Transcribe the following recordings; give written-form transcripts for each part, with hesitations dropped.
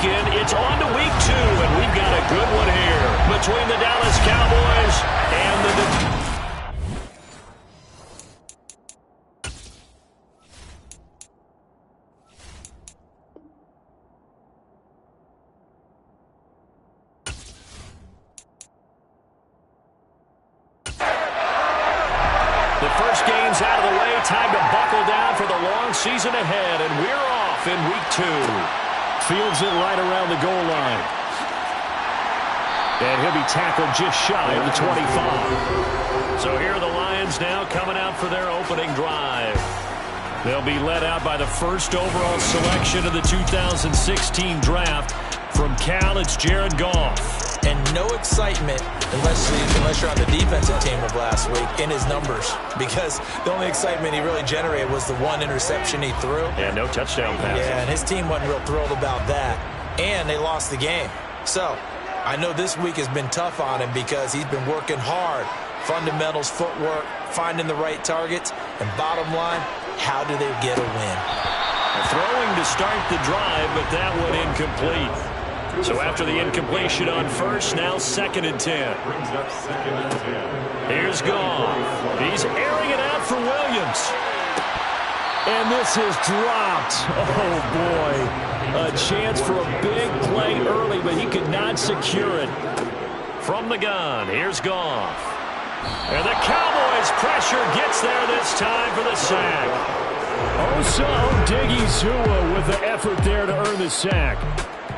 weekend. It's on to week 2, and we've got a good one here between the Dallas Cowboys and the... The first game's out of the way. Time to buckle down for the long season ahead, and we're off in week 2. Fields it right around the goal line. And he'll be tackled just shy of the 25. So here are the Lions now coming out for their opening drive. They'll be led out by the first overall selection of the 2016 draft. From Cal, it's Jared Goff. And no excitement unless you're on the defensive team of last week in his numbers, because the only excitement he really generated was the one interception he threw. Yeah, no touchdown pass. Yeah, and his team wasn't real thrilled about that. And they lost the game. So I know this week has been tough on him because he's been working hard. Fundamentals, footwork, finding the right targets, and bottom line, how do they get a win? Throwing to start the drive, but that one incomplete. So after the incompletion on first, now 2nd and 10. Here's Goff. He's airing it out for Williams. And this is dropped. Oh, boy. A chance for a big play early, but he could not secure it. From the gun, here's Goff. And the Cowboys' pressure gets there this time for the sack. Also, Diggy Zua with the effort there to earn the sack.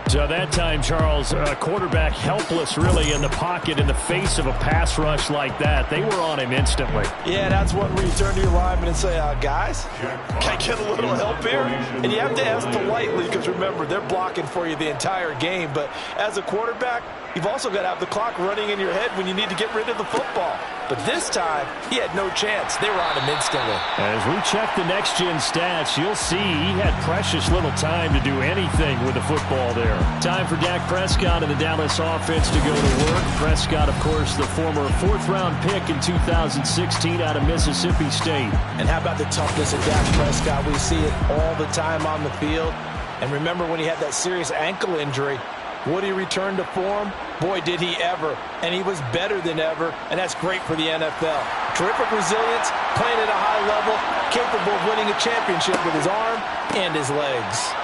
So that time, Charles, quarterback helpless really in the pocket in the face of a pass rush like that. They were on him instantly. Yeah, that's one where you turn to your lineman and say, guys, can I get a little help here? And you have to ask politely because, remember, they're blocking for you the entire game. But as a quarterback, you've also got to have the clock running in your head when you need to get rid of the football. But this time, he had no chance. They were on him instantly. As we check the next-gen stats, you'll see he had precious little time to do anything with the football there. Time for Dak Prescott and the Dallas offense to go to work. Prescott, of course, the former 4th-round pick in 2016 out of Mississippi State. And how about the toughness of Dak Prescott? We see it all the time on the field. And remember when he had that serious ankle injury, would he return to form? Boy, did he ever. And he was better than ever, and that's great for the NFL. Terrific resilience, playing at a high level, capable of winning a championship with his arm and his legs.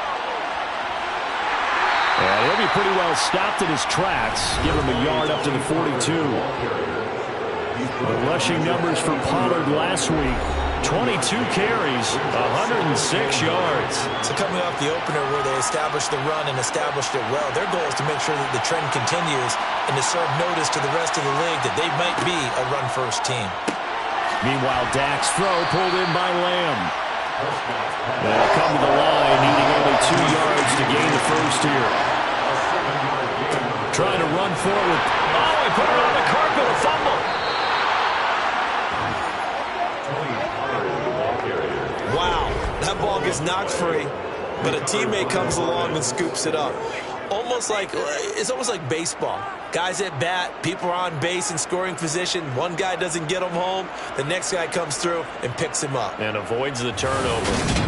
Yeah, he'll be pretty well stopped in his tracks. Give him a yard up to the 42. The rushing numbers for Pollard last week. 22 carries, 106 yards. So coming off the opener where they established the run and established it well, their goal is to make sure that the trend continues and to serve notice to the rest of the league that they might be a run-first team. Meanwhile, Dak's throw pulled in by Lamb. They'll come to the line, needing only 2 yards to gain the first here. Trying to run forward. Oh, he put it on the carpet, a fumble. Wow, that ball gets knocked free, but a teammate comes along and scoops it up. It's almost like baseball. Guys at bat, people are on base in scoring position. One guy doesn't get him home. The next guy comes through and picks him up. And avoids the turnover.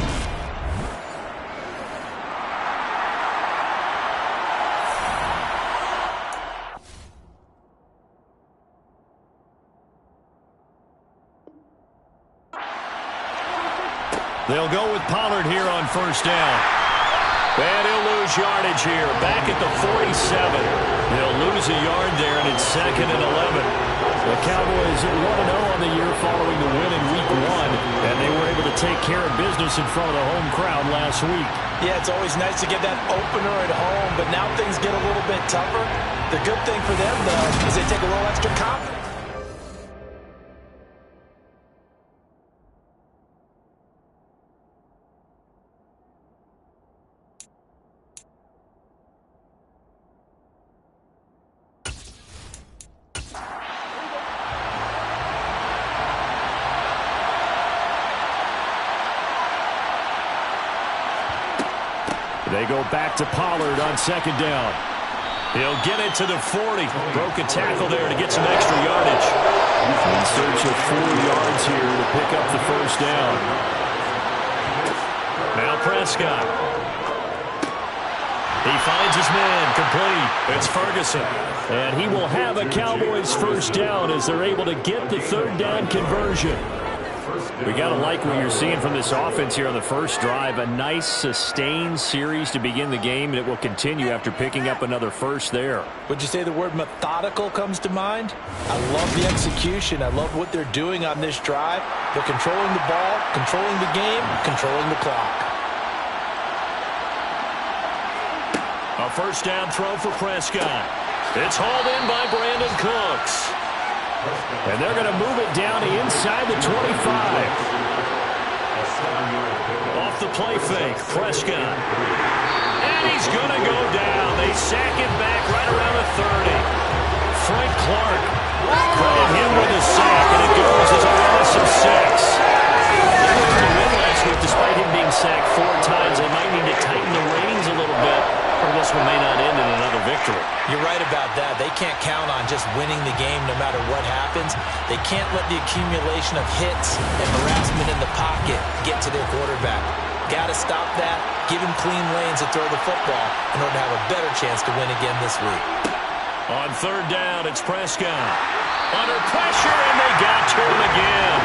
They'll go with Pollard here on first down. And he'll lose yardage here. Back at the 47. They'll lose a yard there, and it's 2nd and 11. The Cowboys 1-0 on the year following the win in Week 1, and they were able to take care of business in front of the home crowd last week. Yeah, it's always nice to get that opener at home, but now things get a little bit tougher. The good thing for them, though, is they take a little extra confidence. They go back to Pollard on 2nd down. He'll get it to the 40. Broke a tackle there to get some extra yardage. In search of 4 yards here to pick up the first down. Now Prescott. He finds his man, complete. It's Ferguson. And he will have a Cowboys first down as they're able to get the third down conversion. We got to like what you're seeing from this offense here on the first drive. A nice, sustained series to begin the game, and it will continue after picking up another first there. Would you say the word methodical comes to mind? I love the execution. I love what they're doing on this drive. They're controlling the ball, controlling the game, controlling the clock. A first down throw for Prescott. It's hauled in by Brandon Cooks. And they're going to move it down inside the 25. Off the play fake, Prescott. And he's going to go down. They sack him back right around the 30. Frank Clark credit him with a sack, and it goes as a loss of 6. They were pretty good last week despite him being sacked 4 times. They might need to tighten the reins a little bit, or this one may not end in another victory. You're right about that. They can't count on just winning the game no matter what happens. They can't let the accumulation of hits and harassment in the pocket get to their quarterback. Got to stop that, give him clean lanes to throw the football in order to have a better chance to win again this week. On third down, it's Prescott. Under pressure, and they got to him again.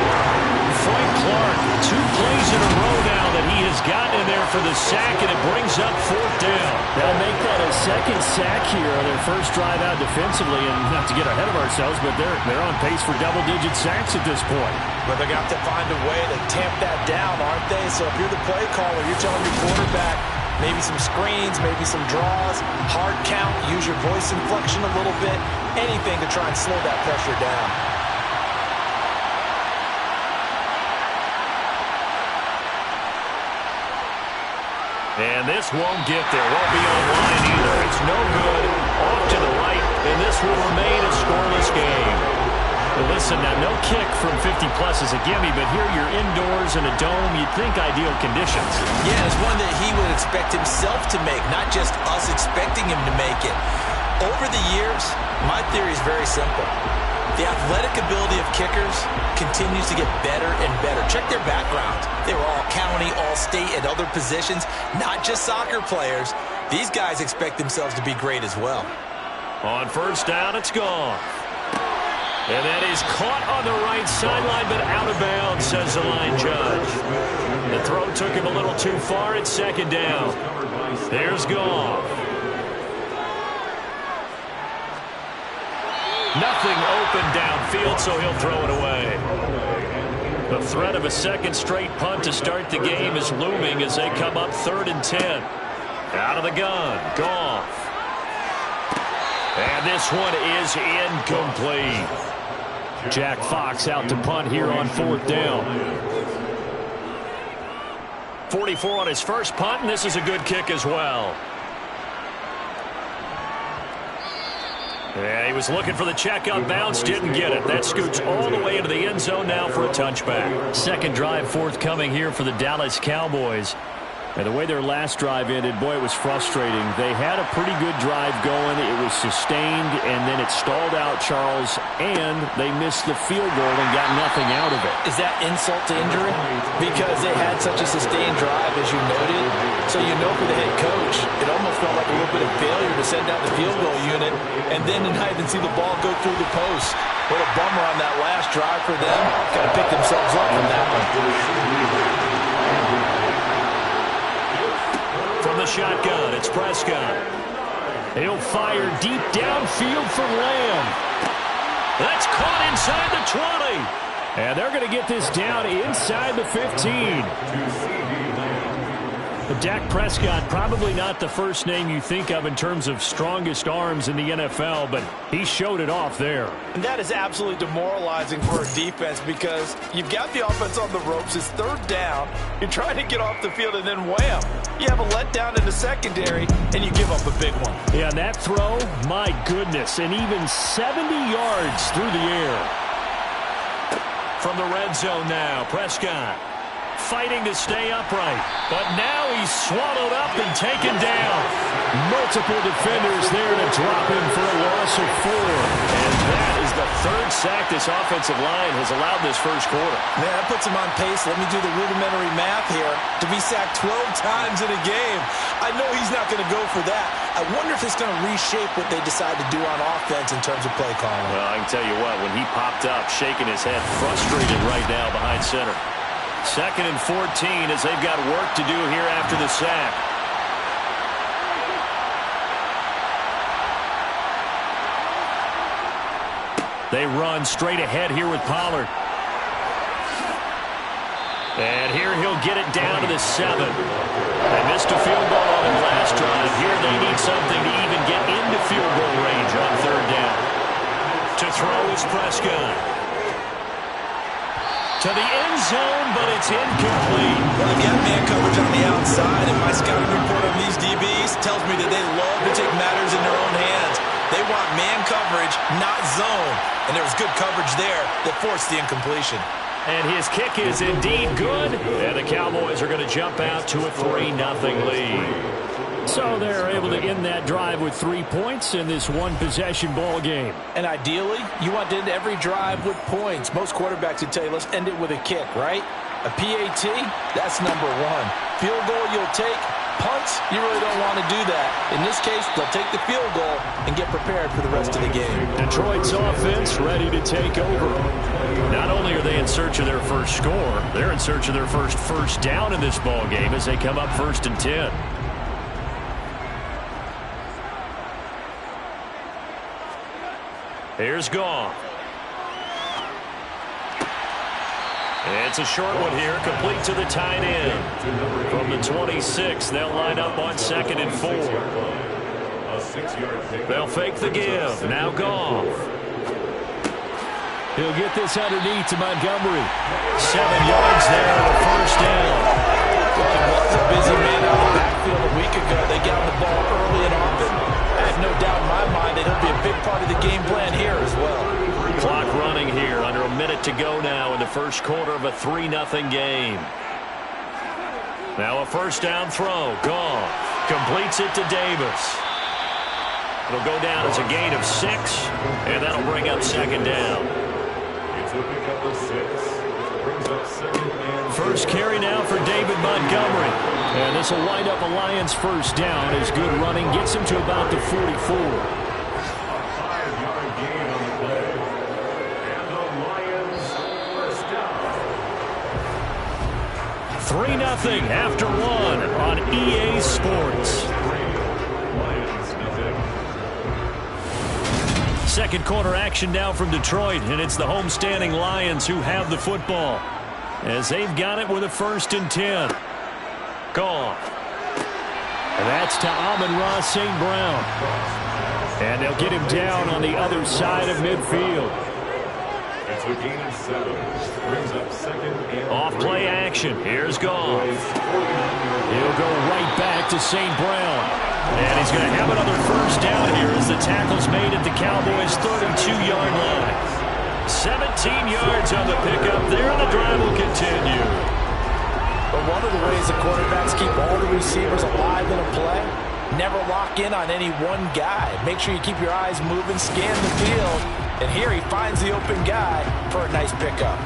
Frank Clark, 2 plays in a row now that he has gotten in there for the sack, and it brings up fourth down. They'll make that a second sack here on their first drive out defensively, and not to get ahead of ourselves, but they're on pace for double-digit sacks at this point. But they're going to have to find a way to tamp that down, aren't they? So if you're the play caller, you're telling your quarterback, maybe some screens, maybe some draws, hard count, use your voice inflection a little bit, anything to try and slow that pressure down. And this won't get there. Won't be online either. It's no good. Off to the right, and this will remain a scoreless game. Well, listen, now no kick from 50-plus is a gimme, but here you're indoors in a dome. You'd think ideal conditions. Yeah, it's one that he would expect himself to make, not just us expecting him to make it. Over the years, my theory is very simple. The athletic ability of kickers continues to get better and better. Check their backgrounds. They were all county, all state, at other positions, not just soccer players. These guys expect themselves to be great as well. On first down, it's gone. And that is caught on the right sideline, but out of bounds, says the line judge. The throw took him a little too far. It's second down. There's Goff. Nothing open downfield, so he'll throw it away. The threat of a second straight punt to start the game is looming as they come up 3rd and 10. Out of the gun, Goff. And this one is incomplete. Jack Fox out to punt here on 4th down. 44 on his first punt, and this is a good kick as well. Yeah, he was looking for the check up bounce, didn't get it. That scoots all the way into the end zone now for a touchback. Second drive forthcoming here for the Dallas Cowboys. And the way their last drive ended, boy, it was frustrating. They had a pretty good drive going. It was sustained, and then it stalled out, Charles, and they missed the field goal and got nothing out of it. Is that insult to injury? Because they had such a sustained drive, as you noted. So you know for the head coach, it almost felt like a little bit of failure to send out the field goal unit and then to not even see the ball go through the post. What a bummer on that last drive for them. Got to pick themselves up from that one. From the shotgun, it's Prescott. He'll fire deep downfield for Lamb. That's caught inside the 20. And they're going to get this down inside the 15. But Dak Prescott, probably not the first name you think of in terms of strongest arms in the NFL, but he showed it off there. And that is absolutely demoralizing for a defense because you've got the offense on the ropes. It's 3rd down. You're trying to get off the field, and then wham, you have a letdown in the secondary, and you give up a big one. Yeah, and that throw, my goodness, and even 70 yards through the air. From the red zone now, Prescott. fighting to stay upright. But now he's swallowed up and taken down. Multiple defenders there to drop him for a loss of 4. And that is the third sack this offensive line has allowed this first quarter. Man, that puts him on pace. Let me do the rudimentary math here. To be sacked 12 times in a game, I know he's not going to go for that. I wonder if it's going to reshape what they decide to do on offense in terms of play calling. Well, I can tell you what, when he popped up, shaking his head, frustrated right now behind center. 2nd and 14 as they've got work to do here after the sack. They run straight ahead here with Pollard. And here he'll get it down to the 7. They missed a field goal on their last drive. Here they need something to even get into field goal range on 3rd down. To throw is Prescott. To the end zone, but it's incomplete. Well, they've got man coverage on the outside, and my scouting report on these DBs tells me that they love to take matters in their own hands. They want man coverage, not zone. And there was good coverage there that forced the incompletion. And his kick is indeed good. And the Cowboys are going to jump out to a 3-0 lead. So they're able to end that drive with 3 points in this one-possession ball game. And ideally, you want to end every drive with points. Most quarterbacks would tell you, let's end it with a kick, right? A PAT, that's number 1. Field goal you'll take. Punts, you really don't want to do that. In this case, they'll take the field goal and get prepared for the rest of the game. Detroit's offense ready to take over. Not only are they in search of their first score, they're in search of their first down in this ball game as they come up 1st and 10. Here's Goff. It's a short one here, complete to the tight end. From the 26, they'll line up on 2nd and 4. They'll fake the give. Now Goff. He'll get this underneath to Montgomery. 7 yards there on the first down. Well, it was a busy man out of the backfield a week ago. They got the ball early and often. I have no doubt in my mind that he'll be a big part of the game plan here as well. Clock running here, under a minute to go now in the first quarter of a 3-0 game. Now a first down throw. Goff completes it to Davis. It'll go down as a gain of 6, and that'll bring up 2nd down. First carry now for David Montgomery. And this will wind up a Lions first down as good running gets him to about the 44. 3-0 after 1 on EA Sports. Second quarter action now from Detroit, and it's the homestanding Lions who have the football as they've got it with a 1st and 10. Goff. And that's to Amon-Ra St. Brown. And they'll get him down on the other side of midfield. Off play action. Here's Goff. He'll go right back to St. Brown. And he's going to have another first down here as the tackle's made at the Cowboys' 32-yard line. 17 yards on the pickup there, and the drive will continue. But one of the ways the quarterbacks keep all the receivers alive in a play, never lock in on any one guy. Make sure you keep your eyes moving, scan the field, and here he finds the open guy for a nice pickup.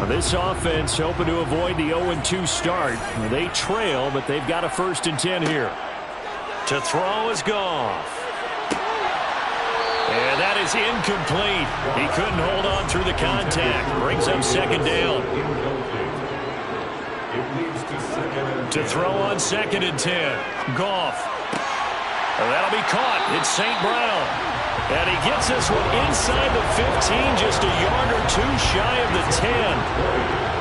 Now this offense hoping to avoid the 0-2 start. They trail, but they've got a 1st and 10 here. To throw is Goff. And that is incomplete. He couldn't hold on through the contact. Brings up 2nd down. To throw on 2nd and 10. Goff. And that'll be caught. It's St. Brown. And he gets this one inside the 15, just a yard or 2 shy of the 10.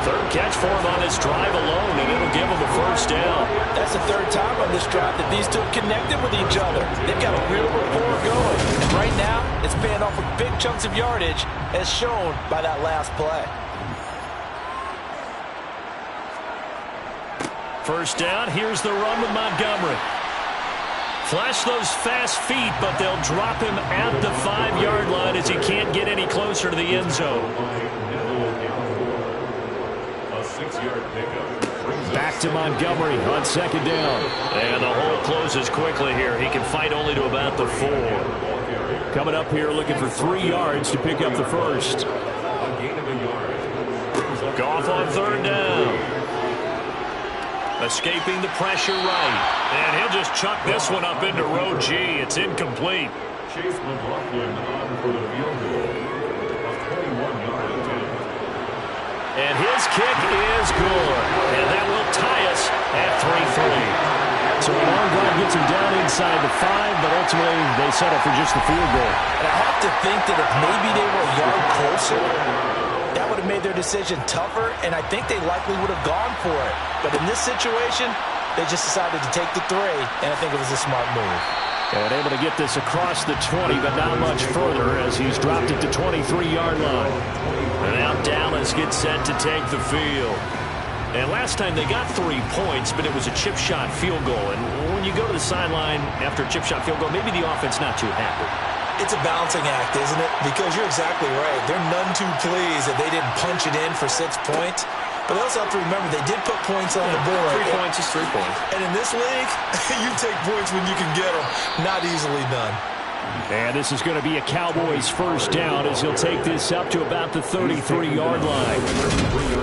3rd catch for him on this drive alone, and it'll give him a 1st down. That's the 3rd time on this drive that these two have connected with each other. They've got a real rapport going. And right now, it's paying off with big chunks of yardage, as shown by that last play. First down, here's the run with Montgomery. Flash those fast feet, but they'll drop him at the 5-yard line as he can't get any closer to the end zone. Back to Montgomery on second down. And the hole closes quickly here. He can fight only to about the 4. Coming up here looking for 3 yards to pick up the first. Goff on third down. Escaping the pressure right. And he'll just chuck this one up into row G. It's incomplete. Chase McLaughlin on for the field goal of 21 yards. And his kick is good. And that will tie us at 3-3. So a long drive gets him down inside the 5, but ultimately they settle for just the field goal. And I have to think that if maybe they were a yard closer, that would have made their decision tougher, and I think they likely would have gone for it. But in this situation, they just decided to take the 3, and I think it was a smart move. And able to get this across the 20, but not much further as he's dropped it to 23-yard line. And now Dallas gets set to take the field. And last time they got 3 points, but it was a chip shot field goal. And when you go to the sideline after a chip shot field goal, maybe the offense not too happy. It's a balancing act, isn't it? Because you're exactly right. They're none too pleased that they didn't punch it in for 6 points. But they also have to remember they did put points on the board. 3 points is 3 points. And in this league, you take points when you can get them. Not easily done. And this is going to be a Cowboys first down as he'll take this up to about the 33-yard line.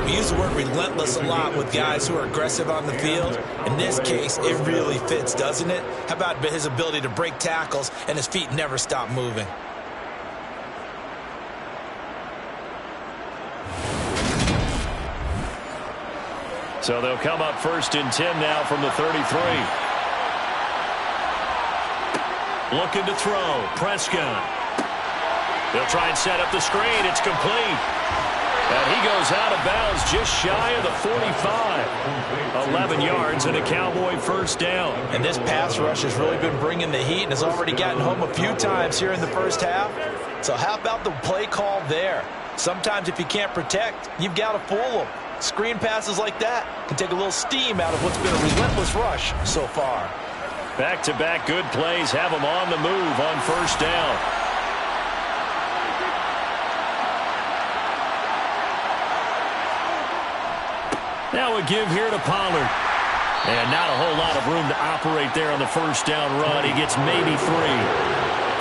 We use the word relentless a lot with guys who are aggressive on the field. In this case, it really fits, doesn't it? How about his ability to break tackles and his feet never stop moving? So they'll come up first and 10 now from the 33. Looking to throw. Prescott. They'll try and set up the screen. It's complete. And he goes out of bounds just shy of the 45. 11 yards and a Cowboy first down. And this pass rush has really been bringing the heat and has already gotten home a few times here in the first half. So how about the play call there? Sometimes if you can't protect, you've got to fool them. Screen passes like that can take a little steam out of what's been a relentless rush so far. Back-to-back good plays have them on the move on first down. Now a give here to Pollard. And not a whole lot of room to operate there on the first down run. He gets maybe 3.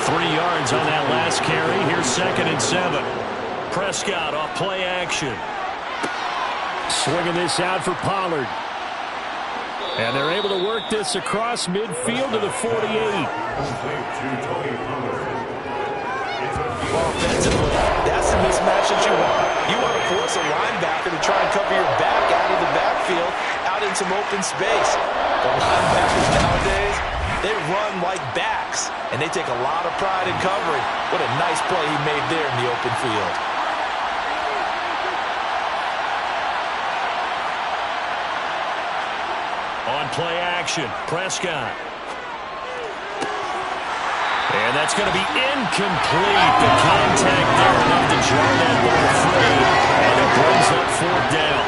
3 yards on that last carry. Here's 2nd and 7. Prescott off play action. Swinging this out for Pollard. And they're able to work this across midfield to the 48. Offensively, that's the mismatch that you want. You want to force a linebacker to try and cover your back out of the backfield, out in some open space. The linebackers nowadays, they run like backs, and they take a lot of pride in covering. What a nice play he made there in the open field. On play action, Prescott. And that's going to be incomplete. The contact there enough to jar that ball free. And it brings up 4th down.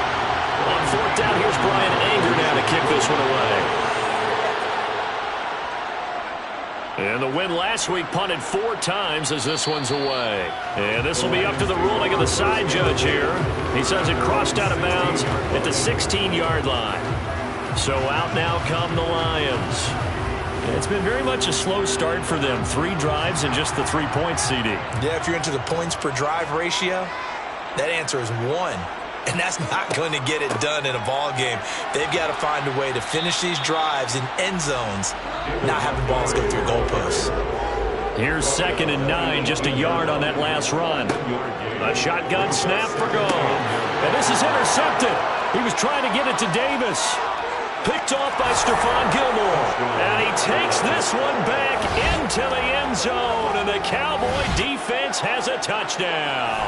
On 4th down, here's Brian Anger now to kick this one away. And the win last week punted 4 times as this one's away. And this will be up to the ruling of the side judge here. He says it crossed out of bounds at the 16-yard line. So out now come the Lions. It's been very much a slow start for them. 3 drives and just the 3 points, CD. Yeah, if you're into the points per drive ratio, that answer is 1. And that's not going to get it done in a ball game. They've got to find a way to finish these drives in end zones, not having balls go through goalposts. Here's 2nd and 9, just a yard on that last run. A shotgun snap for goal. And this is intercepted. He was trying to get it to Davis. Picked off by Stephon Gilmore. And he takes this one back into the end zone. And the Cowboy defense has a touchdown.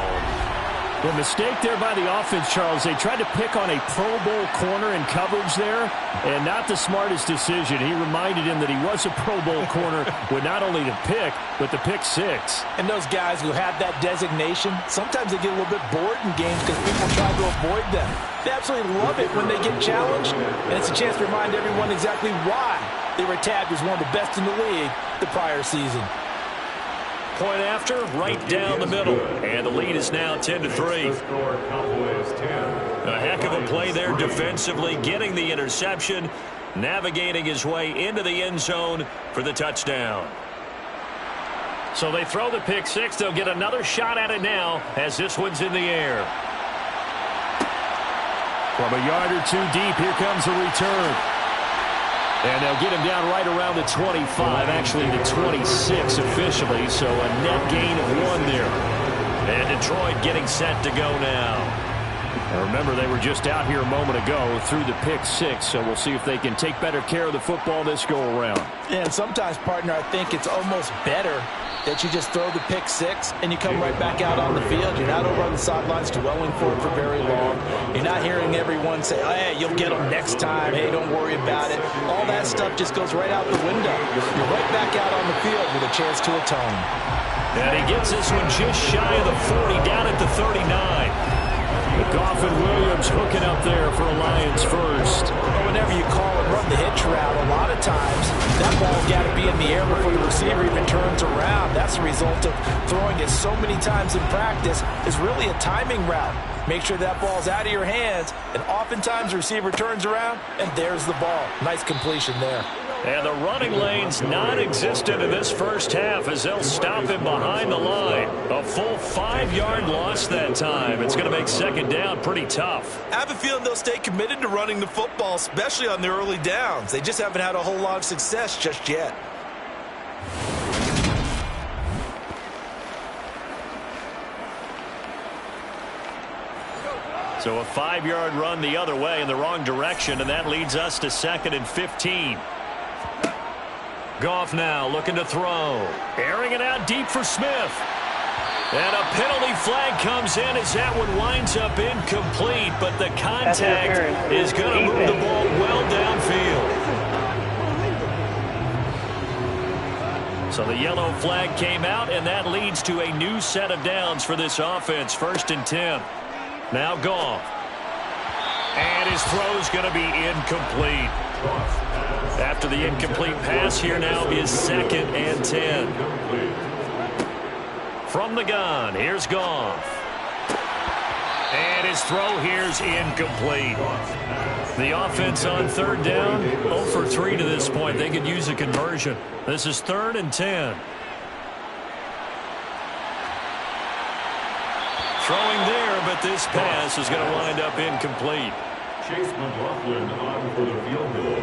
The mistake there by the offense, Charles. They tried to pick on a Pro Bowl corner in coverage there, and not the smartest decision. He reminded him that he was a Pro Bowl corner with not only the pick, but the pick 6. And those guys who have that designation, sometimes they get a little bit bored in games because people try to avoid them. They absolutely love it when they get challenged, and it's a chance to remind everyone exactly why they were tabbed as one of the best in the league the prior season. point after, right down the middle. And the lead is now 10-3. A heck of a play there defensively, getting the interception, navigating his way into the end zone for the touchdown. So they throw the pick six. They'll get another shot at it now as this one's in the air. From a yard or two deep, here comes a return. And they'll get him down right around the 25, actually the 26 officially, so a net gain of 1 there. And Detroit getting set to go now. Now remember, they were just out here a moment ago through the pick six, so we'll see if they can take better care of the football this go-around. And sometimes, partner, I think it's almost better that you just throw the pick six and you come right back out on the field. You're not over on the sidelines dwelling for it for very long. You're not hearing everyone say, oh, hey, you'll get them next time. Hey, don't worry about it. All that stuff just goes right out the window. You're right back out on the field with a chance to atone. And he gets this one just shy of the 40, down at the 39. Goff and Williams hooking up there for a Lions first. Well, whenever you call and run the hitch route, a lot of times that ball's got to be in the air before the receiver even turns around. That's the result of throwing it so many times in practice. Is really a timing route. Make sure that ball's out of your hands, and oftentimes the receiver turns around, and there's the ball. Nice completion there. And the running lane's non-existent in this first half as they'll stop him behind the line. A full 5-yard loss that time. It's going to make second down pretty tough. I have a feeling they'll stay committed to running the football, especially on their early downs. They just haven't had a whole lot of success just yet. So a 5-yard run the other way in the wrong direction, and that leads us to 2nd and 15. Goff now looking to throw. Airing it out deep for Smith. And a penalty flag comes in as that one winds up incomplete, but the contact is going to move the ball well downfield. So the yellow flag came out, and that leads to a new set of downs for this offense. 1st and 10. Now Goff. And his throw's going to be incomplete. After the incomplete pass, here now is 2nd and 10. From the gun, here's Goff. And his throw here's incomplete. The offense on 3rd down, 0 for 3 to this point. They could use a conversion. This is 3rd and 10. Throwing there, but this pass is going to wind up incomplete. Chase McLaughlin on for the field goal.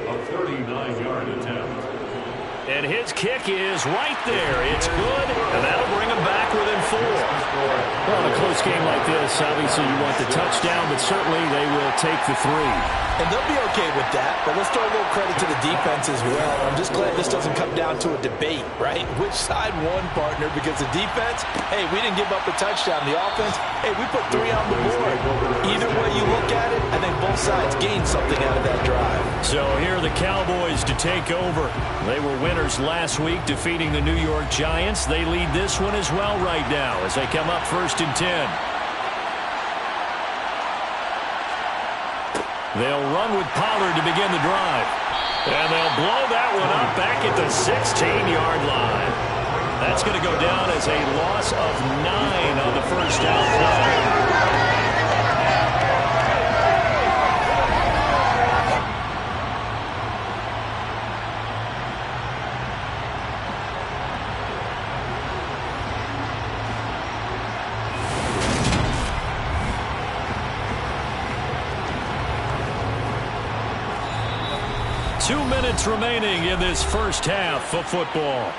A 39-yard attempt. And his kick is right there. It's good, and that'll bring him back within 4. Well, in a close game like this, obviously you want the touchdown, but certainly they will take the 3. And they'll be okay with that, but let's throw a little credit to the defense as well. I'm just glad this doesn't come down to a debate, right? Which side won, partner? Because the defense, hey, we didn't give up a touchdown. The offense, hey, we put 3 on the board. Either way you look at it, I think both sides gained something out of that drive. So here are the Cowboys to take over. They were winners last week, defeating the New York Giants. They lead this one as well right now as they come up 1st and 10. They'll run with Pollard to begin the drive. And they'll blow that one up back at the 16-yard line. That's going to go down as a loss of 9 on the first down play. 2 minutes remaining in this first half of football.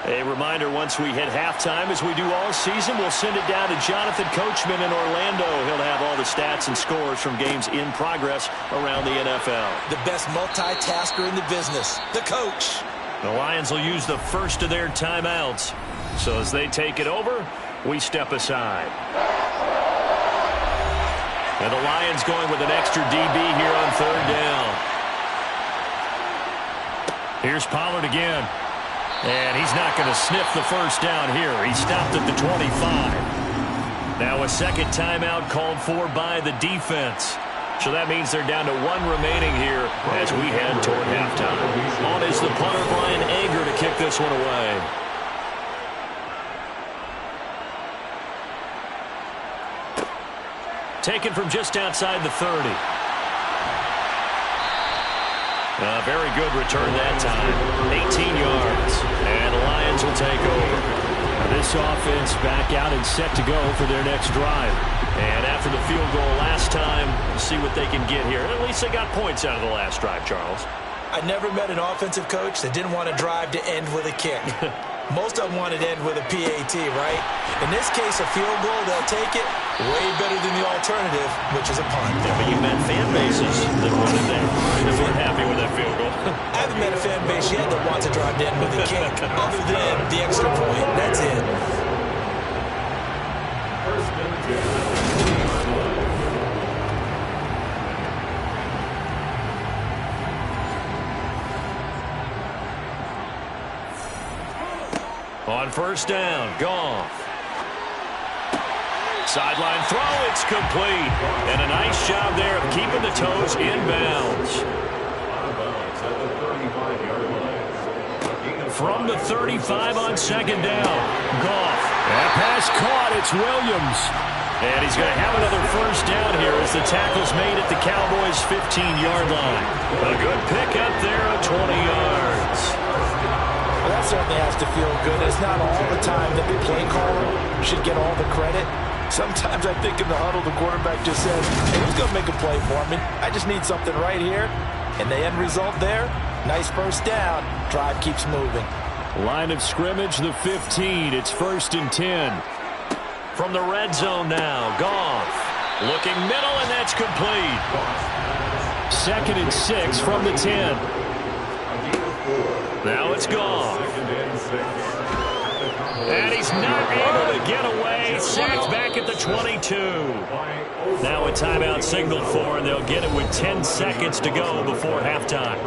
A reminder, once we hit halftime, as we do all season, we'll send it down to Jonathan Coachman in Orlando. He'll have all the stats and scores from games in progress around the NFL. The best multitasker in the business, the coach. The Lions will use the first of their timeouts. So as they take it over, we step aside. And the Lions going with an extra DB here on 3rd down. Here's Pollard again. And he's not going to sniff the first down here. He stopped at the 25. Now a second timeout called for by the defense. So that means they're down to 1 remaining here as we head toward halftime. On is the punter, Brian Ager, to kick this one away. Taken from just outside the 30. A very good return that time. 18 yards. And the Lions will take over. This offense back out and set to go for their next drive. And after the field goal last time, we'll see what they can get here. At least they got points out of the last drive, Charles. I never met an offensive coach that didn't want to drive to end with a kick. Most of them want to end with a PAT, right? In this case, a field goal, they'll take it. Way better than the alternative, which is a punt. Yeah, but you met fan bases that wanted that weren't happy with that field goal. I haven't met a fan base yet that wants to drive to end with a kick, other than the extra point. That's it. First and 10. On first down, Goff. Sideline throw, it's complete. And a nice job there of keeping the toes inbounds. From the 35 on second down, Goff. That pass caught, it's Williams. And he's going to have another first down here as the tackle's made at the Cowboys' 15-yard line. A good pick up there of 20 yards. Well, that certainly has to feel good. It's not all the time that the play caller should get all the credit. Sometimes I think in the huddle, the quarterback just says, hey, who's going to make a play for me? I just need something right here. And the end result there, nice first down. Drive keeps moving. Line of scrimmage, the 15. It's 1st and 10. From the red zone now, Goff. Looking middle, and that's complete. 2nd and 6 from the 10. Now it's Goff. And he's not able to get away. Sacked back at the 22. Now a timeout signal for, and they'll get it with 10 seconds to go before halftime.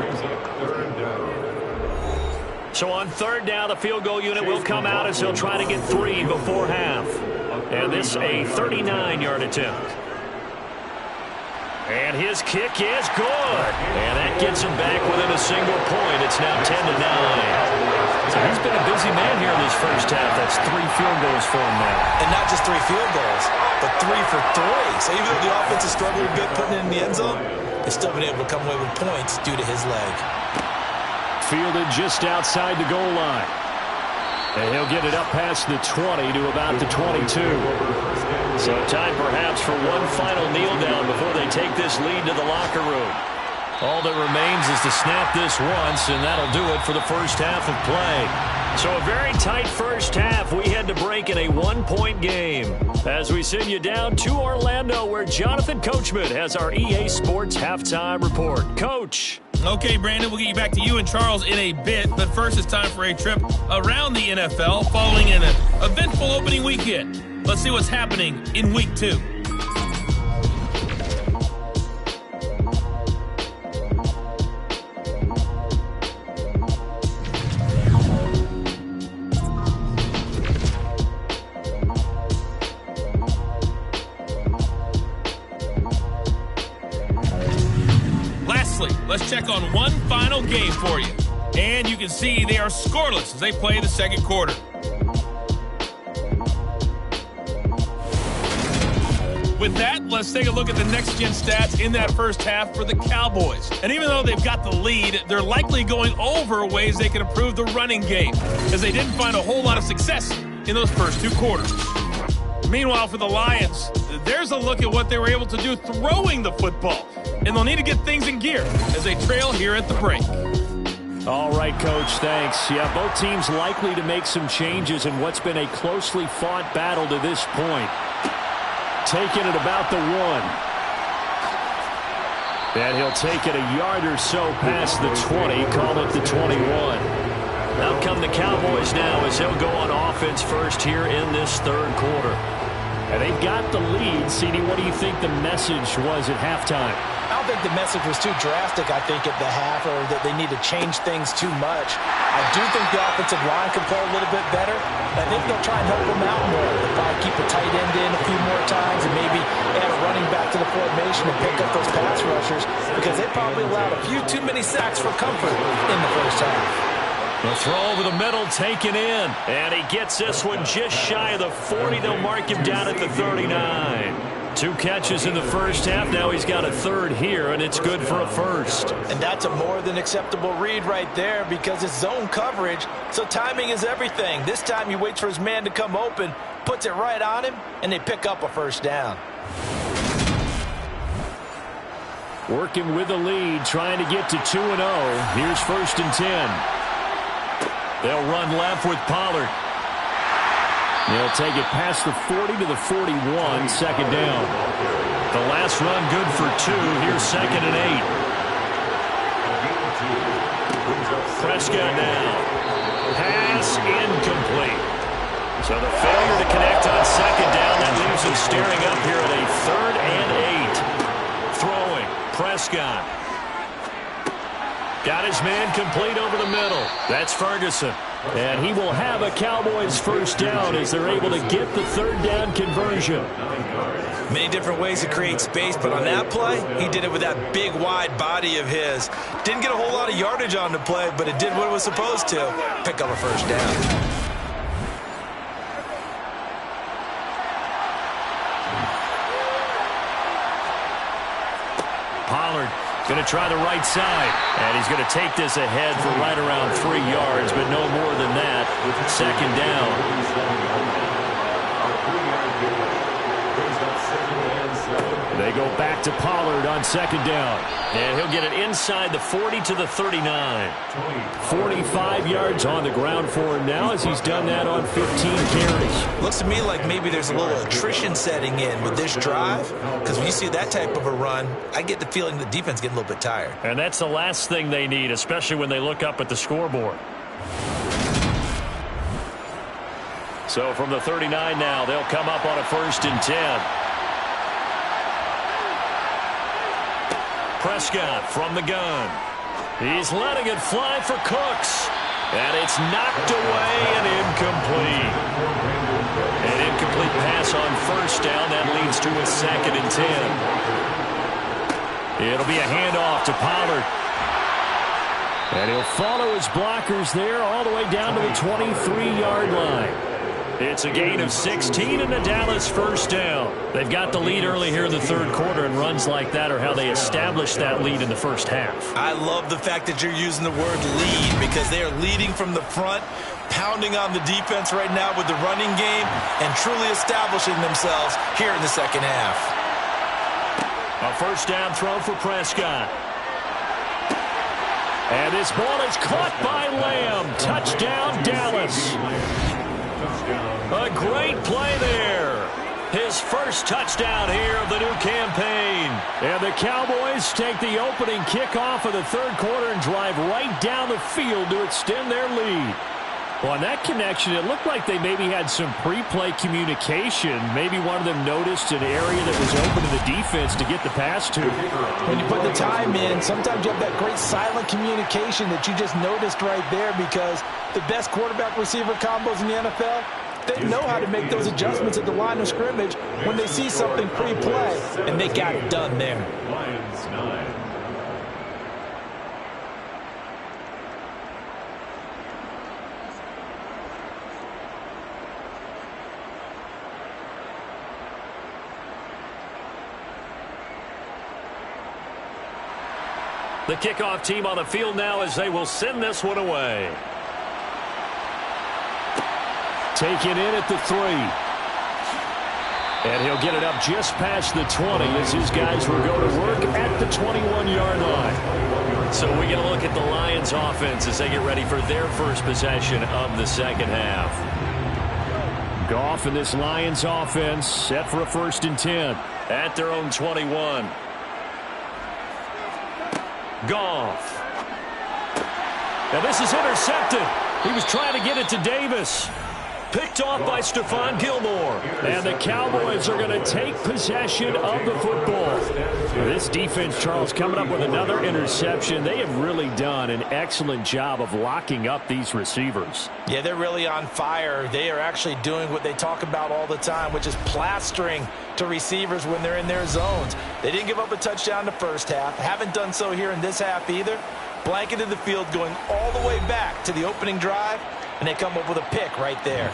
So on third down, the field goal unit will come out as they'll try to get 3 before half. And this a 39-yard attempt. And his kick is good. And that gets him back within a single point. It's now 10-9. So he's been a busy man here in this first half. That's 3 field goals for him now. And not just 3 field goals, but 3 for 3. So even though the offense is struggling a bit putting it in the end zone, they've still been able to come away with points due to his leg. Fielded just outside the goal line. And he'll get it up past the 20 to about the 22. So time perhaps for one final kneel down before they take this lead to the locker room. All that remains is to snap this once, and that'll do it for the first half of play. So a very tight first half. We had to break in a 1-point game. As we send you down to Orlando, where Jonathan Coachman has our EA Sports halftime report. Coach. Okay, Brandon, we'll get you back to you and Charles in a bit, but first it's time for a trip around the NFL following an eventful opening weekend. Let's see what's happening in Week 2. Let's check on one final game for you. And you can see they are scoreless as they play the second quarter. With that, let's take a look at the next-gen stats in that first half for the Cowboys. And even though they've got the lead, they're likely going over ways they can improve the running game, as they didn't find a whole lot of success in those first 2 quarters. Meanwhile, for the Lions, there's a look at what they were able to do throwing the football. And they'll need to get things in gear as they trail here at the break. All right, Coach, thanks. Yeah, both teams likely to make some changes in what's been a closely fought battle to this point. Taking it about the 1. And he'll take it a yard or so past the 20, call it the 21. Out come the Cowboys now as they'll go on offense first here in this third quarter. And they've got the lead. CD, what do you think the message was at halftime? I don't think the message was too drastic, I think, at the half, or that they need to change things too much. I do think the offensive line can play a little bit better. I think they'll try and help them out more. They'll probably keep a tight end in a few more times and maybe add a running back to the formation to pick up those pass rushers because they probably allowed a few too many sacks for comfort in the first half. The throw over the middle taken in. And he gets this one just shy of the 40. They'll mark him down at the 39. 2 catches in the first half. Now he's got a third here, and it's good for a first. And that's a more than acceptable read right there because it's zone coverage, so timing is everything. This time he waits for his man to come open, puts it right on him, and they pick up a first down. Working with the lead, trying to get to 2-0. Here's 1st and 10. They'll run left with Pollard. They'll take it past the 40 to the 41, 2nd down. The last run good for 2. Here's 2nd and 8. Prescott now. Pass incomplete. So the failure to connect on 2nd down, that leaves him staring up here at a 3rd and 8. Throwing. Prescott. Got his man complete over the middle. That's Ferguson. And he will have a Cowboys first down as they're able to get the 3rd down conversion. Many different ways to create space, but on that play, he did it with that big, wide body of his. Didn't get a whole lot of yardage on the play, but it did what it was supposed to. Pick up a first down. Pollard going to try the right side. And he's going to take this ahead for right around 3 yards, but no more than that. 2nd down. They go back to Pollard on 2nd down. And he'll get it inside the 40 to the 39. 45 yards on the ground for him now as he's done that on 15 carries. Looks to me like maybe there's a little attrition setting in with this drive, because when you see that type of a run, I get the feeling the defense getting a little bit tired. And that's the last thing they need, especially when they look up at the scoreboard. So from the 39 now, they'll come up on a 1st and 10. Prescott from the gun. He's letting it fly for Cooks. And it's knocked away and incomplete. An incomplete pass on 1st down. That leads to a 2nd and 10. It'll be a handoff to Pollard. And he'll follow his blockers there all the way down to the 23-yard line. It's a gain of 16 and a Dallas first down. They've got the lead early here in the 3rd quarter, and runs like that are how they establish that lead in the first half. I love the fact that you're using the word lead because they are leading from the front, pounding on the defense right now with the running game, and truly establishing themselves here in the 2nd half. A 1st down throw for Prescott. And this ball is caught by Lamb. Touchdown, Dallas. A great play there. His first touchdown here of the new campaign. And the Cowboys take the opening kickoff of the 3rd quarter and drive right down the field to extend their lead. Well, on that connection, it looked like they maybe had some pre-play communication. Maybe one of them noticed an area that was open to the defense to get the pass to. When you put the time in, sometimes you have that great silent communication that you just noticed right there, because the best quarterback-receiver combos in the NFL, they know how to make those adjustments at the line of scrimmage when they see something pre-play, and they got it done there. Lions 9. The kickoff team on the field now as they will send this one away. Taken in at the 3. And he'll get it up just past the 20 as his guys will go to work at the 21-yard line. So we get a look at the Lions offense as they get ready for their first possession of the 2nd half. Goff and this Lions offense set for a 1st and 10. At their own 21. Goff. Now this is intercepted. He was trying to get it to Davis. Picked off by Stephon Gilmore. And the Cowboys are going to take possession of the football. This defense, Charles, coming up with another interception. They have really done an excellent job of locking up these receivers. Yeah, they're really on fire. They are actually doing what they talk about all the time, which is plastering to receivers when they're in their zones. They didn't give up a touchdown the first half. Haven't done so here in this half either. Blanketed the field going all the way back to the opening drive, and they come up with a pick right there.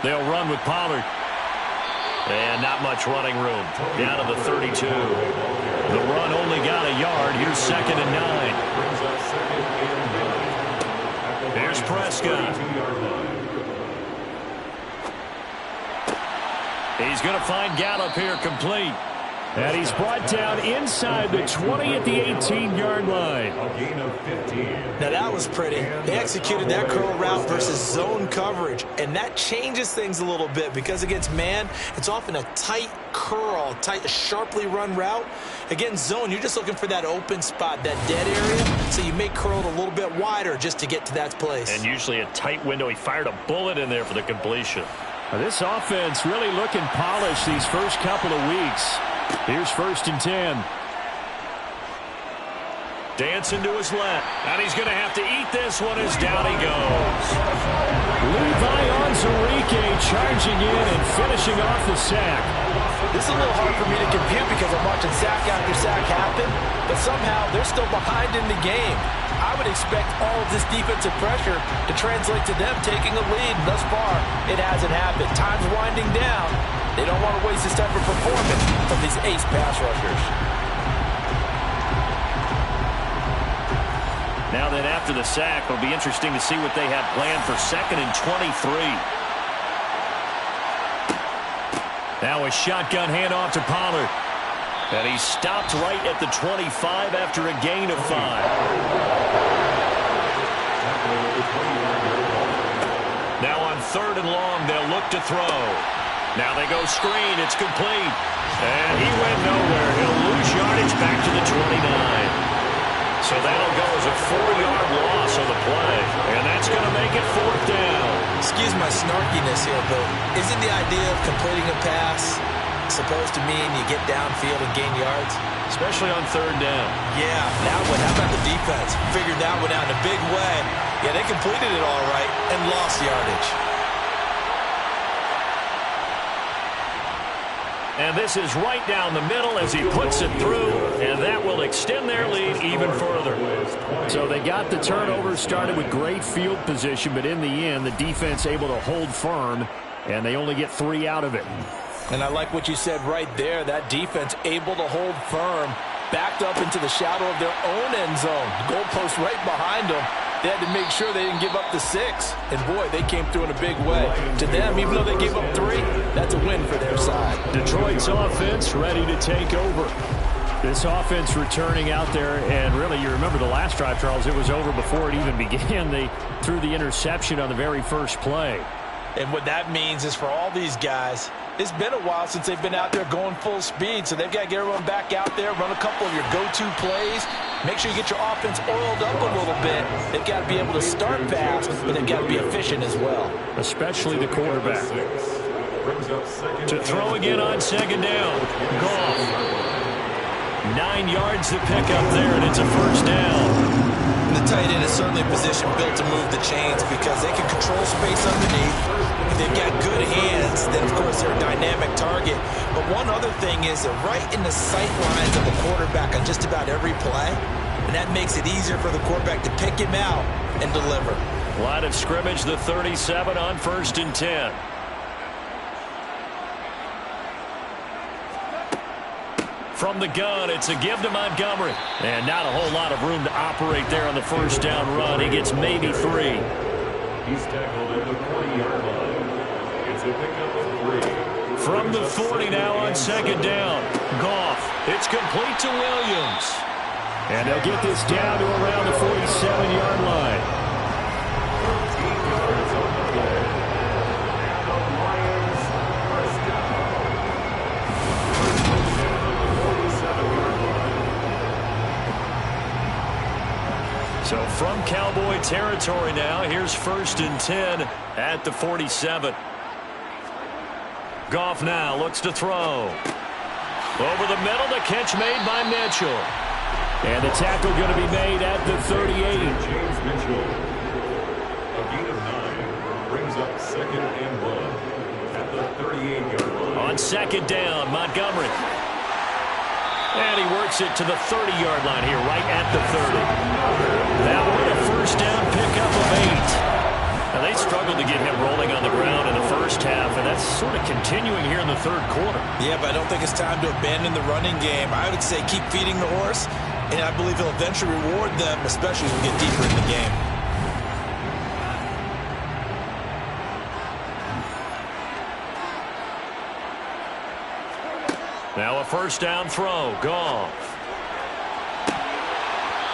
They'll run with Pollard. And not much running room. Down to the 32. The run only got a yard. Here's 2nd and 9. Here's Prescott. He's going to find Gallup here complete. And he's brought down inside the 20 at the 18-yard line. A gain of 15. Now that was pretty. They executed that curl route versus zone coverage, and that changes things a little bit because against man, it's often a tight curl, tight, sharply run route. Against zone, you're just looking for that open spot, that dead area, so you may curl it a little bit wider just to get to that place. And usually a tight window. He fired a bullet in there for the completion. Now this offense really looking polished these first couple of weeks. Here's 1st and 10. Dancing to his left. And he's going to have to eat this one as down he goes. Levi Onwuzurike charging in and finishing off the sack. This is a little hard for me to compute because I'm watching sack after sack happen, but somehow they're still behind in the game. I would expect all of this defensive pressure to translate to them taking a lead. Thus far, it hasn't happened. Time's winding down. They don't want to waste this type of performance from these ace pass rushers. Now then, after the sack, it'll be interesting to see what they have planned for 2nd and 23. Now a shotgun handoff to Pollard. And he stopped right at the 25 after a gain of 5. Now on 3rd and long, they'll look to throw. Now they go screen. It's complete. And he went nowhere. He'll lose yardage back to the 29. So that'll go as a 4-yard loss on the play. And that's going to make it 4th down. Excuse my snarkiness here, but isn't the idea of completing a pass supposed to mean you get downfield and gain yards? Especially on 3rd down. Yeah, that one. How about the defense? Figured that one out in a big way. Yeah, they completed it all right and lost yardage. And this is right down the middle as he puts it through, and that will extend their lead even further. So they got the turnover, started with great field position, but in the end, the defense able to hold firm, and they only get 3 out of it. And I like what you said right there. That defense able to hold firm, backed up into the shadow of their own end zone. The goalpost right behind them. They had to make sure they didn't give up the 6. And, boy, they came through in a big way. To them, even though they gave up 3, that's a win for their side. Detroit's offense ready to take over. This offense returning out there, and really, you remember the last drive, Charles, it was over before it even began. They threw the interception on the very first play. And what that means is for all these guys, it's been a while since they've been out there going full speed, so they've got to get everyone back out there, run a couple of your go-to plays, make sure you get your offense oiled up a little bit. They've got to be able to start fast, but they've got to be efficient as well. Especially the quarterback. To throw again on 2nd down. Goff. 9 yards to pick up there, and it's a 1st down. The tight end is certainly a position built to move the chains because they can control space underneath. If they've got good hands, then, of course, they're a dynamic target. But one other thing is they're right in the sight lines of a quarterback on just about every play, and that makes it easier for the quarterback to pick him out and deliver. Line of scrimmage, the 37 on 1st and 10. From the gun, it's a give to Montgomery. And not a whole lot of room to operate there on the 1st down run. He gets maybe 3. He's tackled at the 40-yard line. It's a pickup of 3. From the 40 now on 2nd down. Goff. It's complete to Williams. And they'll get this down to around the 47-yard line. from Cowboy territory now. Here's 1st and 10 at the 47. Goff now looks to throw. Over the middle, the catch made by Mitchell. And the tackle going to be made at the 38. James Mitchell, a gain of 9, brings up 2nd and 1 at the 38-yard line. On 2nd down, Montgomery. And he works it to the 30-yard line here, right at the 30. Now with a 1st down pickup of 8. Now they struggled to get him rolling on the ground in the first half, and that's sort of continuing here in the 3rd quarter. Yeah, but I don't think it's time to abandon the running game. I would say keep feeding the horse, and I believe he'll eventually reward them, especially as we get deeper in the game. Now a 1st down throw. Goff.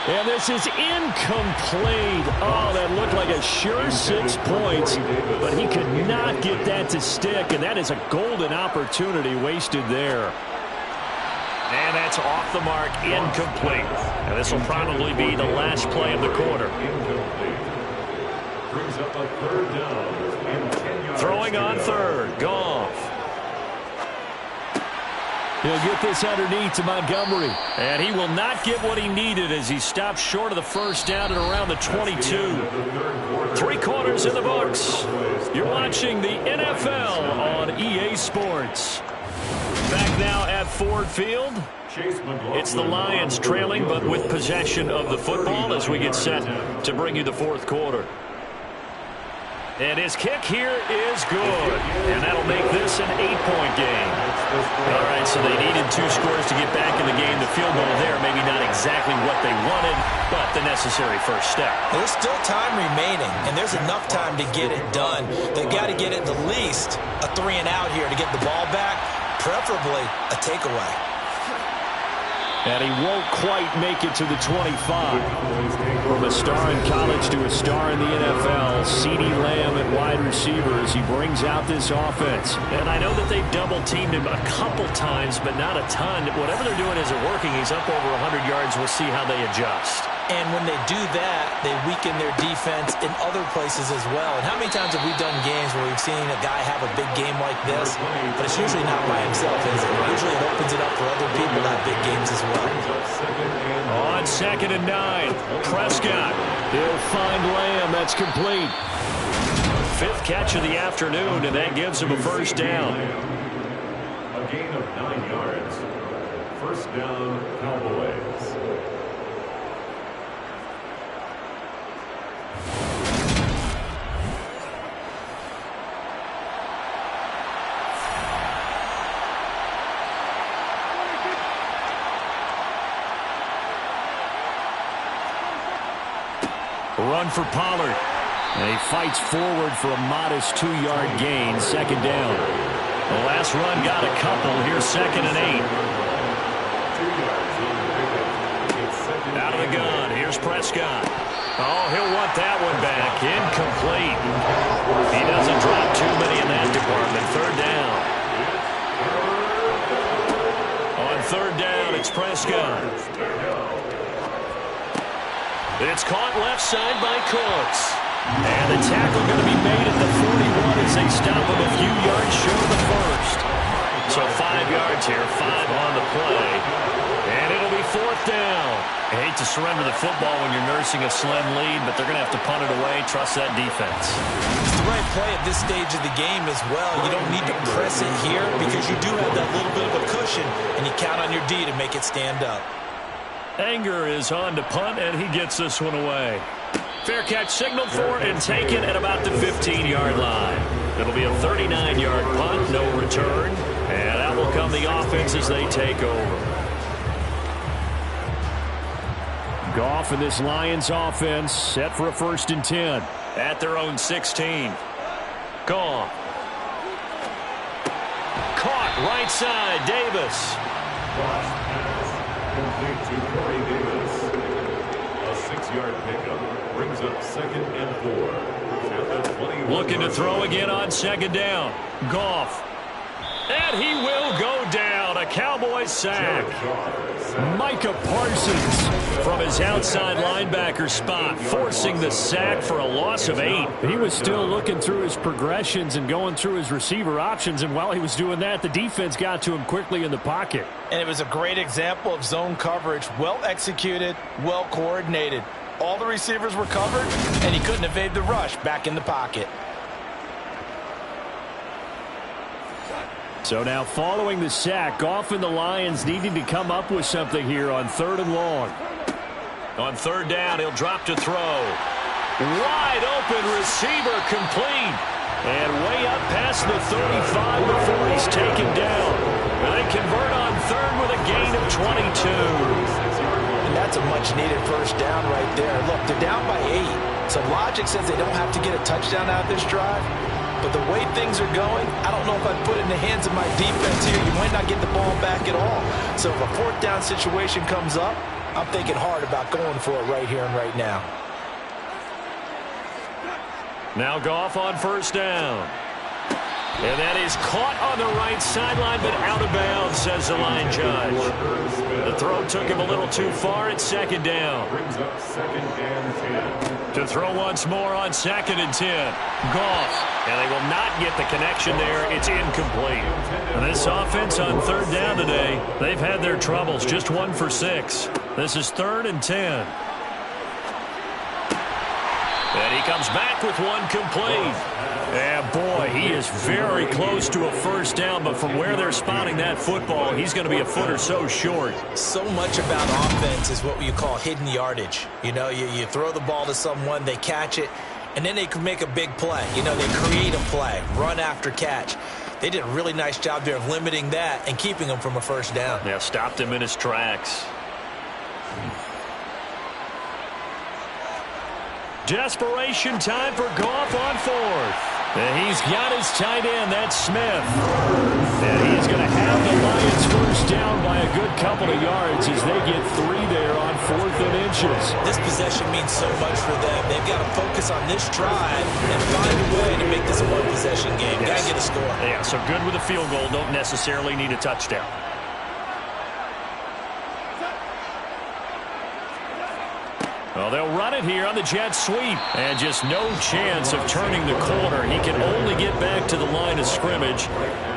And this is incomplete. Oh, that looked like a sure 6 points, but he could not get that to stick, and that is a golden opportunity wasted there. And that's off the mark, incomplete. And this will probably be the last play of the quarter. Brings up a 3rd down and 10 yards. Throwing on 3rd. Goff. He'll get this underneath to Montgomery. And he will not get what he needed as he stops short of the 1st down at around the 22. 3 quarters in the books. You're watching the NFL on EA Sports. Back now at Ford Field. It's the Lions trailing, but with possession of the football as we get set to bring you the 4th quarter. And his kick here is good. And that'll make this an 8-point game. All right, so they needed 2 scores to get back in the game. The field goal there, maybe not exactly what they wanted, but the necessary first step. There's still time remaining, and there's enough time to get it done. They've got to get at the least a 3 and out here to get the ball back, preferably a takeaway. And he won't quite make it to the 25. From a star in college to a star in the NFL, CeeDee Lamb at wide receiver as he brings out this offense. And I know that they've double-teamed him a couple times, but not a ton. Whatever they're doing isn't working. He's up over 100 yards. We'll see how they adjust. And when they do that, they weaken their defense in other places as well. And how many times have we done games where we've seen a guy have a big game like this, but it's usually not by himself, is it? Usually it opens it up for other people to have big games as well. On 2nd and 9, Prescott. He'll find Lamb. That's complete. 5th catch of the afternoon, and that gives him a 1st down. A gain of 9 yards. 1st down, Cowboys. Run for Pollard. And he fights forward for a modest 2-yard gain. 2nd down. The last run got a couple. Here's 2nd and 8. Out of the gun. Here's Prescott. Oh, he'll want that one back. Incomplete. He doesn't drop too many in that department. 3rd down. On 3rd down, it's Prescott. It's caught left side by Cooks. And the tackle going to be made at the 41 as they stop him a few yards short of the 1st. So 5 yards here, 5 on the play. And it'll be 4th down. I hate to surrender the football when you're nursing a slim lead, but they're going to have to punt it away. Trust that defense. It's the right play at this stage of the game as well. You don't need to press it here because you do have that little bit of a cushion, and you count on your D to make it stand up. Anger is on to punt, and he gets this one away. Fair catch signaled for and taken at about the 15-yard line. It'll be a 39-yard punt, no return, and out will come the offense as they take over. Goff and this Lions offense set for a 1st and 10. At their own 16. Goff. Caught right side, Davis. Complete to Corey Davis. A 6-yard pickup brings up 2nd and 4. At the 21. Looking to throw again on 2nd down. Goff. And he will go down. A Cowboys sack. Micah Parsons from his outside linebacker spot, forcing the sack for a loss of 8. He was still looking through his progressions and going through his receiver options, and while he was doing that, the defense got to him quickly in the pocket. And it was a great example of zone coverage, well executed, well coordinated. All the receivers were covered, and he couldn't evade the rush back in the pocket. So now following the sack, Goff and the Lions needing to come up with something here on 3rd and long. On 3rd down, he'll drop to throw. Wide open receiver complete. And way up past the 35 before he's taken down. And they convert on 3rd with a gain of 22. And that's a much-needed first down right there. Look, they're down by 8. So logic says they don't have to get a touchdown out of this drive. But the way things are going, I don't know if I'd put it in the hands of my defense here. You might not get the ball back at all. So if a 4th down situation comes up, I'm thinking hard about going for it right here and right now. Now Goff on 1st down. And that is caught on the right sideline, but out of bounds, says the line judge. The throw took him a little too far at 2nd down. Brings up 2nd and 10. To throw once more on 2nd and 10. Goff. And they will not get the connection there. It's incomplete. And this offense on 3rd down today, they've had their troubles. Just 1 for 6. This is 3rd and 10. And he comes back with one complete. And boy, he is very close to a 1st down, but from where they're spotting that football, he's going to be a foot or so short. So much about offense is what you call hidden yardage. You know, you throw the ball to someone, they catch it, and then they can make a big play. You know, they create a play, run after catch. They did a really nice job there of limiting that and keeping him from a 1st down. Yeah, stopped him in his tracks. Desperation time for Goff on 4th. And he's got his tight end, that's Smith. And he's going to have the Lions 1st down by a good couple of yards as they get 3 there on 4th and inches. This possession means so much for them. They've got to focus on this drive and find a way to make this a one-possession game. Yes. Got to get a score. Yeah, so good with a field goal. Don't necessarily need a touchdown. Well, they'll run it here on the jet sweep. And just no chance of turning the corner. He can only get back to the line of scrimmage.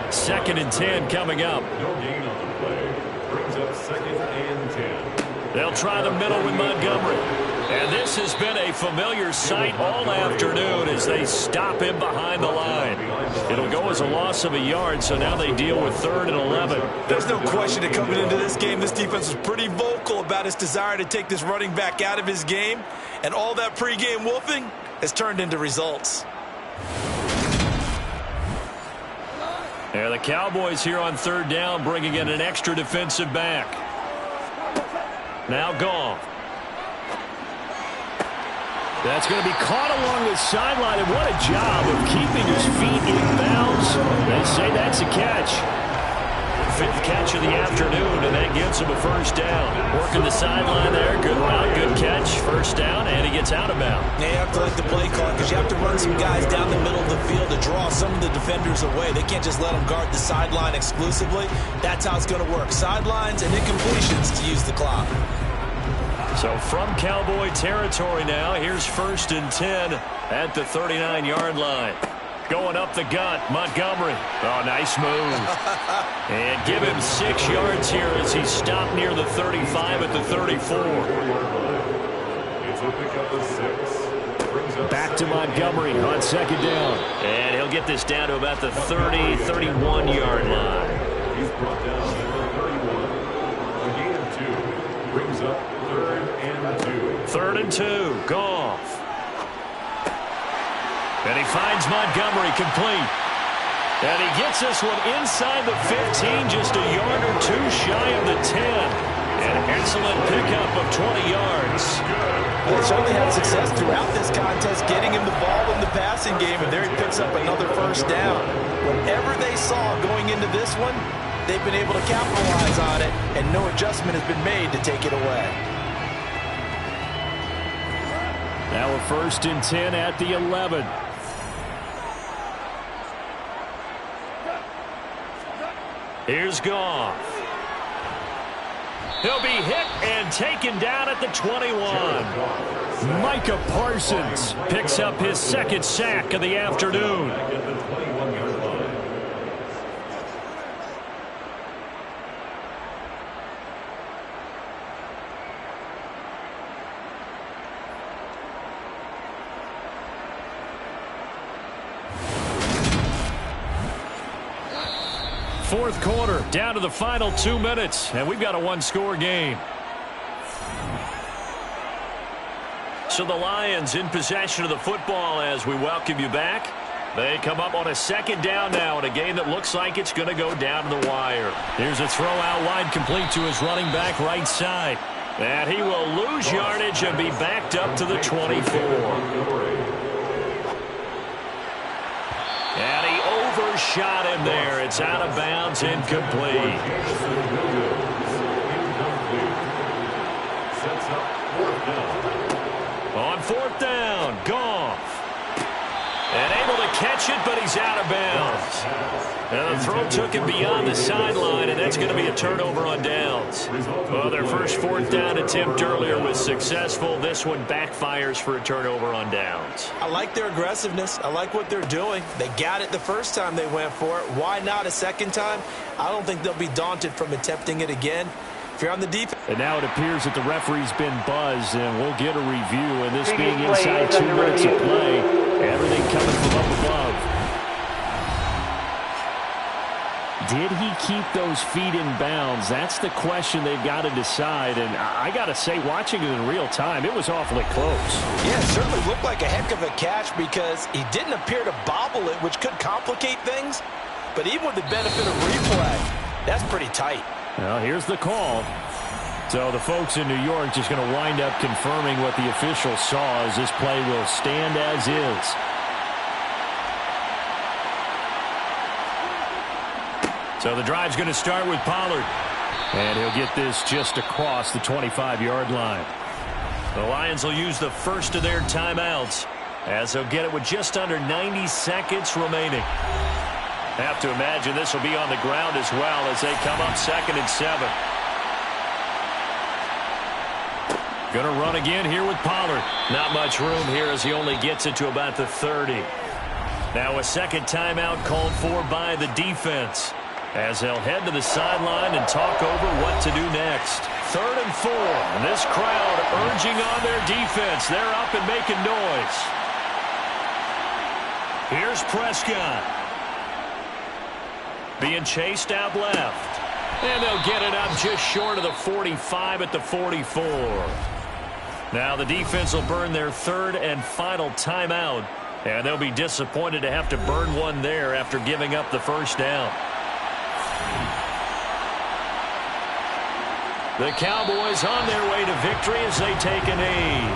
2nd and 10 coming up. No gain on the play. Brings up 2nd and 10. They'll try the middle with Montgomery. And this has been a familiar sight all afternoon as they stop him behind the line. It'll go as a loss of a yard, so now they deal with 3rd and 11. There's no question that coming into this game, this defense was pretty vocal about his desire to take this running back out of his game. And all that pregame wolfing has turned into results. There, the Cowboys here on 3rd down, bringing in an extra defensive back. Now Goff. That's going to be caught along the sideline, and what a job of keeping his feet in bounds. They say that's a catch. 5th catch of the afternoon, and that gives him a 1st down. Working the sideline there. Good route, good catch. 1st down, and he gets out of bounds. Yeah, you have to like the play call because you have to run some guys down the middle of the field to draw some of the defenders away. They can't just let them guard the sideline exclusively. That's how it's going to work. Sidelines and incompletions to use the clock. So from Cowboy territory now, here's 1st and 10 at the 39-yard line. Going up the gut, Montgomery. Oh, nice move. And give him 6 yards here as he stopped near the 35 at the 34. It's a pickup of 6. Brings up Back to Montgomery on 2nd down. And he'll get this down to about the 30, 31-yard line. He's brought down at the 31. A gain of 2. Brings up 3rd and 2. 3rd and 2. Goff. And he finds Montgomery complete. And he gets this one inside the 15, just a yard or 2 shy of the 10. An excellent pickup of 20 yards. Well, they certainly had success throughout this contest, getting him the ball in the passing game, and there he picks up another 1st down. Whatever they saw going into this one, they've been able to capitalize on it, and no adjustment has been made to take it away. Now a 1st and 10 at the 11. Here's Goff. He'll be hit and taken down at the 21. Micah Parsons picks up his second sack of the afternoon. Fourth quarter, down to the final 2 minutes, and we've got a one-score game. So the Lions in possession of the football as we welcome you back. They come up on a second down now in a game that looks like it's going to go down to the wire. Here's a throw out wide complete to his running back right side. And he will lose yardage and be backed up to the 24. And he overshot him there. It's out of bounds, incomplete. On fourth down, Goff. And able to catch it, but he's out of bounds. And the throw took him beyond the sideline, and that's going to be a turnover on downs. Well, their first fourth down attempt earlier was successful. This one backfires for a turnover on downs. I like their aggressiveness. I like what they're doing. They got it the first time they went for it. Why not a second time? I don't think they'll be daunted from attempting it again. If you're on the defense. And now it appears that the referee's been buzzed, and we'll get a review. And this being inside 2 minutes of play, everything coming from up above. Did he keep those feet in bounds? That's the question they've got to decide. And I got to say, watching it in real time, it was awfully close. Yeah, it certainly looked like a heck of a catch because he didn't appear to bobble it, which could complicate things. But even with the benefit of replay, that's pretty tight. Well, here's the call. So the folks in New York just going to wind up confirming what the official saw as this play will stand as is. So the drive's going to start with Pollard. And he'll get this just across the 25-yard line. The Lions will use the first of their timeouts as they'll get it with just under 90 seconds remaining. Have to imagine this will be on the ground as well as they come up 2nd and 7. Going to run again here with Pollard. Not much room here as he only gets it to about the 30. Now a second timeout called for by the defense as they'll head to the sideline and talk over what to do next. 3rd and 4. And this crowd urging on their defense. They're up and making noise. Here's Prescott. Being chased out left. And they'll get it up just short of the 45 at the 44. Now the defense will burn their 3rd and final timeout. And they'll be disappointed to have to burn one there after giving up the first down. The Cowboys on their way to victory as they take a knee.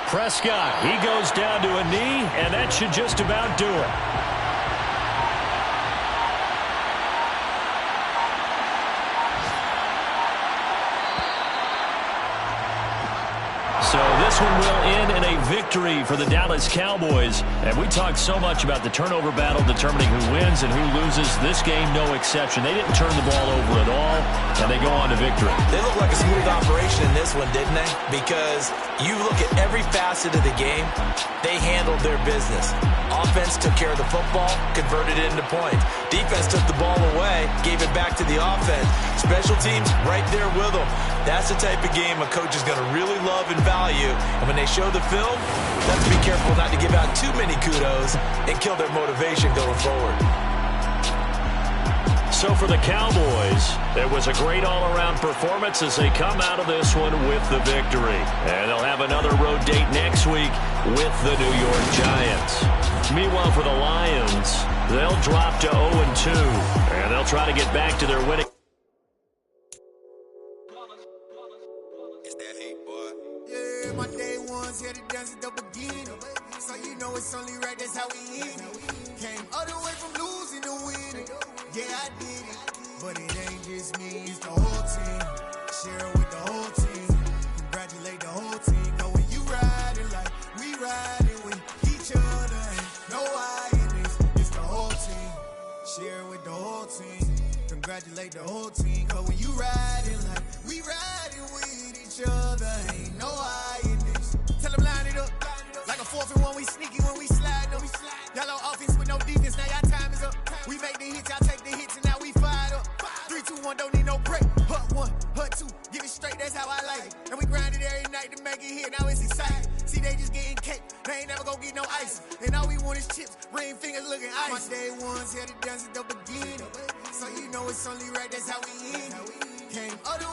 Prescott, he goes down to a knee, and that should just about do it. So this one will end in a victory for the Dallas Cowboys. And we talked so much about the turnover battle determining who wins and who loses. This game, no exception. They didn't turn the ball over at all, and they go on to victory. They look like a smooth operation in this one, didn't they? Because you look at every facet of the game, they handled their business. Offense took care of the football, converted it into points. Defense took the ball away, gave it back to the offense. Special teams right there with them. That's the type of game a coach is going to really love and value. And when they show the film, let's be careful not to give out too many kudos and kill their motivation going forward. So for the Cowboys, it was a great all-around performance as they come out of this one with the victory. And they'll have another road date next week with the New York Giants. Meanwhile, for the Lions, they'll drop to 0-2, and they'll try to get back to their winning. It's that heat, boy. Yeah, my day ones here to dance at the beginning. So you know it's only right, that's how we end it. Came all the way from losing to winning. Yeah, I did it. But it ain't just me, it's the whole team. Share it with the whole team. Congratulate the whole team. Know when you riding like we riding with each other. No congratulate the whole team. Cause when you riding like we riding with each other, ain't no hiding this. Tell them line it up. Like a 4th and 1, we sneaky when we slide them. Yellow offense with no defense, now y'all time is up. We make the hits, y'all take the hits, and now we fired up. 3, 2, 1, don't need no break. Hut 1, hut 2, give it straight, that's how I like it. And we grind it every night to make it hit, now it's exciting. See, they just getting cake, they ain't never gonna get no ice. And all we want is chips, ring fingers looking ice. My day ones here to dance at the beginning. So you know it's only right, that's how we end. Came other way.